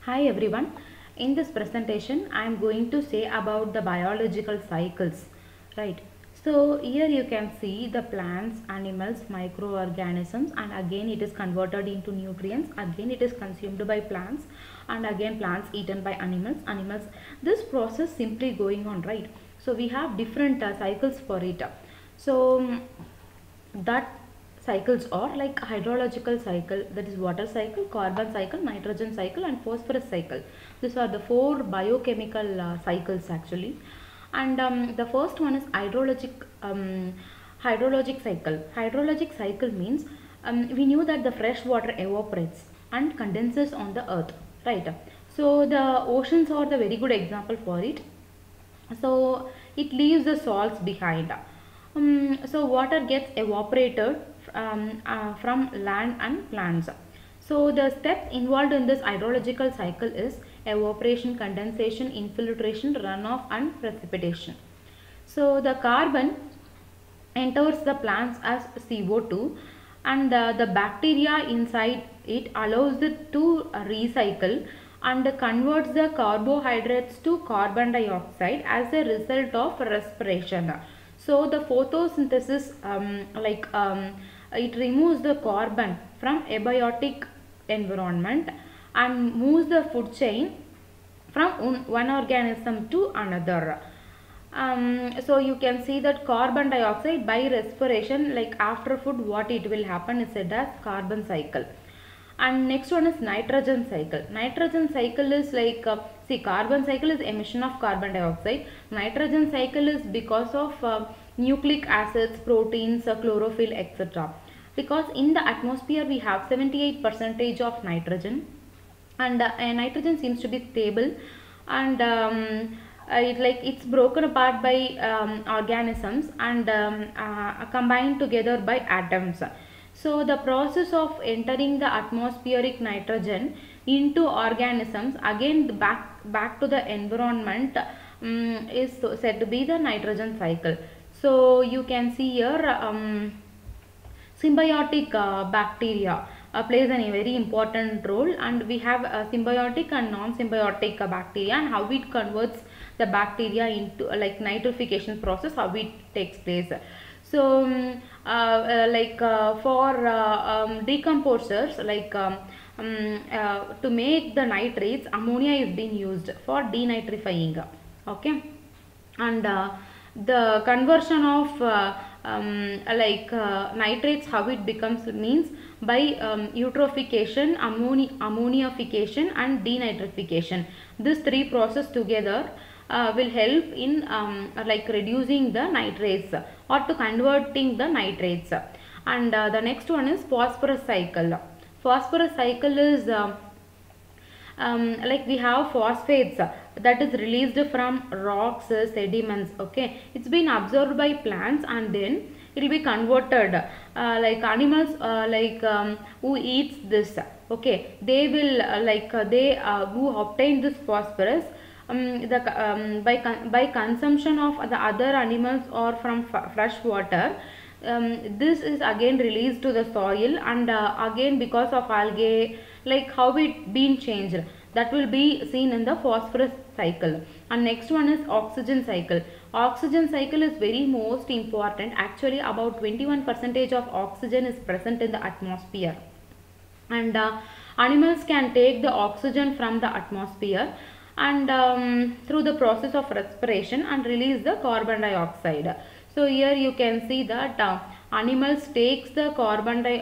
Hi everyone. In this presentation, I am going to say about the biological cycles, right? So here you can see the plants, animals, microorganisms, and again it is converted into nutrients. Again it is consumed by plants, and again plants eaten by animals. This process simply going on, right? So we have different cycles for it. So that cycles are like hydrological cycle, that is water cycle, carbon cycle, nitrogen cycle, and phosphorus cycle. These are the four biochemical cycles actually. And the first one is hydrologic cycle. Hydrologic cycle means we knew that the fresh water evaporates and condenses on the earth, right? So the oceans are the very good example for it. So it leaves the salts behind. So water gets evaporated from land and plants. So the steps involved in this hydrological cycle is evaporation, condensation, infiltration, runoff, and precipitation. So the carbon enters the plants as CO2, and the bacteria inside it allows it to recycle and converts the carbohydrates to carbon dioxide as a result of respiration. So the photosynthesis it removes the carbon from abiotic environment and moves the food chain from one organism to another. So you can see that carbon dioxide by respiration, like after food, what it will happen is said as carbon cycle. And next one is nitrogen cycle. Nitrogen cycle is like see, carbon cycle is emission of carbon dioxide. Nitrogen cycle is because of nucleic acids, proteins, chlorophyll, etc. Because in the atmosphere we have 78% of nitrogen, and nitrogen seems to be stable, and it's broken apart by organisms and combined together by atoms. So the process of entering the atmospheric nitrogen into organisms again back to the environment is said to be the nitrogen cycle. So you can see here symbiotic bacteria plays a very important role, and we have symbiotic and non-symbiotic bacteria, and how it converts the bacteria into like nitrification process, how it takes place. So for decomposers, to make the nitrates, ammonia is being used for denitrifying. Okay. And the conversion of nitrates, how it becomes means by eutrophication, ammonification, and denitrification. These three processes together will help in reducing the nitrates or to converting the nitrates. And the next one is phosphorus cycle. Phosphorus cycle is we have phosphates that is released from rocks, sediments. Okay, it's been absorbed by plants and then it will be converted like animals who eats this. Okay, they will who obtain this phosphorus by consumption of the other animals or from fresh water. This is again released to the soil, and again because of algae, like how it been changed, that will be seen in the phosphorus cycle. And next one is oxygen cycle. Oxygen cycle is very most important. Actually about 21% of oxygen is present in the atmosphere, and animals can take the oxygen from the atmosphere and through the process of respiration and release the carbon dioxide. So here you can see that animals takes the carbon they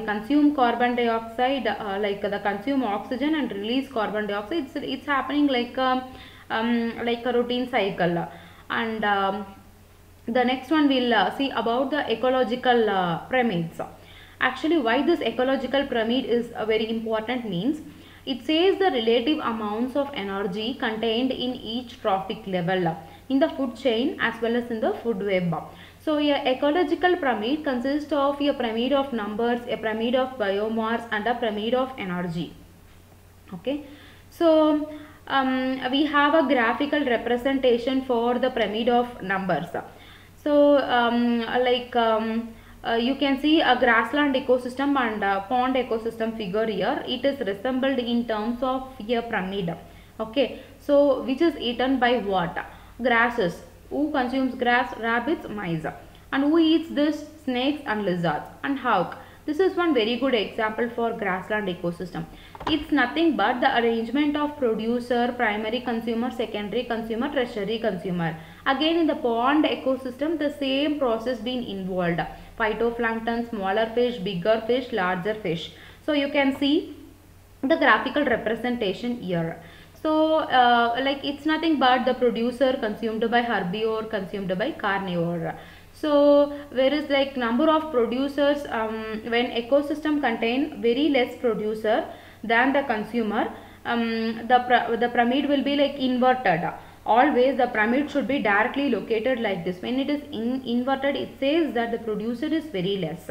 consume carbon dioxide, they consume oxygen and release carbon dioxide. It's happening like a routine cycle. And the next one we'll see about the ecological pyramids. Actually, why this ecological pyramid is very important means it says the relative amounts of energy contained in each trophic level in the food chain as well as in the food web. So a ecological pyramid consists of a pyramid of numbers, a pyramid of biomass, and a pyramid of energy. Okay, so we have a graphical representation for the pyramid of numbers. So you can see a grassland ecosystem and a pond ecosystem figure here. It is resembled in terms of a pyramid. Okay, so which is eaten by what? Grasses. Who consumes grass? Rabbits, mice. And who eats this? Snakes and lizards. And hawk. This is one very good example for grassland ecosystem. It's nothing but the arrangement of producer, primary consumer, secondary consumer, tertiary consumer. Again, in the pond ecosystem, the same process being involved. Phytoplankton, smaller fish, bigger fish, larger fish. So you can see the graphical representation here. So like it's nothing but the producer consumed by herbivore, consumed by carnivore. So there is like number of producers when ecosystem contain very less producer than the consumer, the pyramid will be like inverted. Always the pyramid should be directly located like this. When it is inverted, it says that the producer is very less.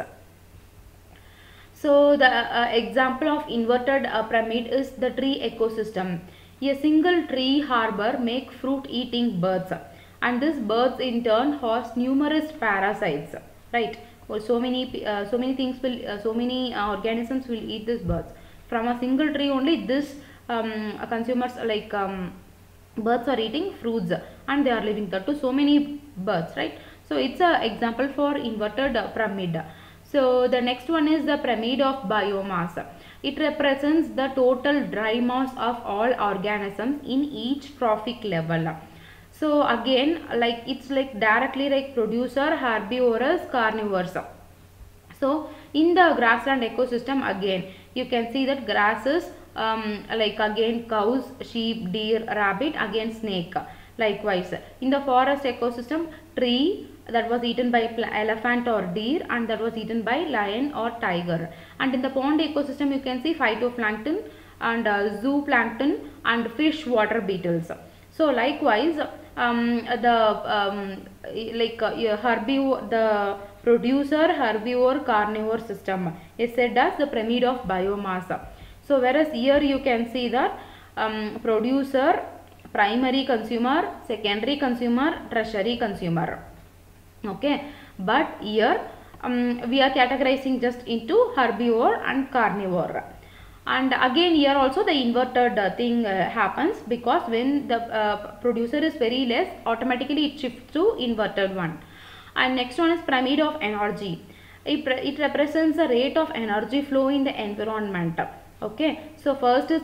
So the example of inverted pyramid is the tree ecosystem. A single tree harbor make fruit eating birds, and these birds in turn host numerous parasites, right? Well, so many things will so many organisms will eat these birds. From a single tree only this consumers like birds are eating fruits and they are living there to so many birds, right? So it's a example for inverted pyramid. So the next one is the pyramid of biomass. It represents the total dry mass of all organisms in each trophic level. So again, like it's like directly like producer, herbivorous, carnivores. So in the grassland ecosystem, again you can see that grasses like again cows, sheep, deer, rabbit, again snake. Likewise in the forest ecosystem, tree that was eaten by elephant or deer and that was eaten by lion or tiger. And in the pond ecosystem you can see phytoplankton and zooplankton and fish water beetles. So likewise herbivore, the producer, herbivore, carnivore system is said as the pyramid of biomass. So whereas here you can see that producer, primary consumer, secondary consumer, tertiary consumer. Okay, but here we are categorizing just into herbivore and carnivore. And again here also the inverted thing happens, because when the producer is very less, automatically it shifts to inverted one. And next one is pyramid of energy. It represents the rate of energy flow in the environment. Okay, so first is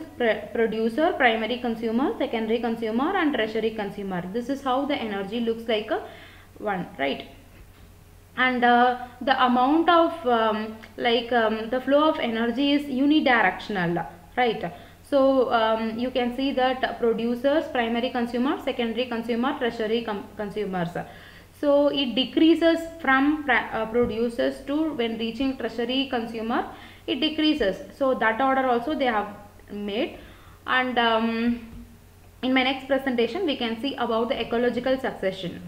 producer, primary consumer, secondary consumer and tertiary consumer. This is how the energy looks like one, right? And the amount of the flow of energy is unidirectional, right? So you can see that producers, primary consumer, secondary consumer, tertiary consumers. So it decreases from producers to when reaching tertiary consumer, it decreases. So that order also they have made. And in my next presentation we can see about the ecological succession.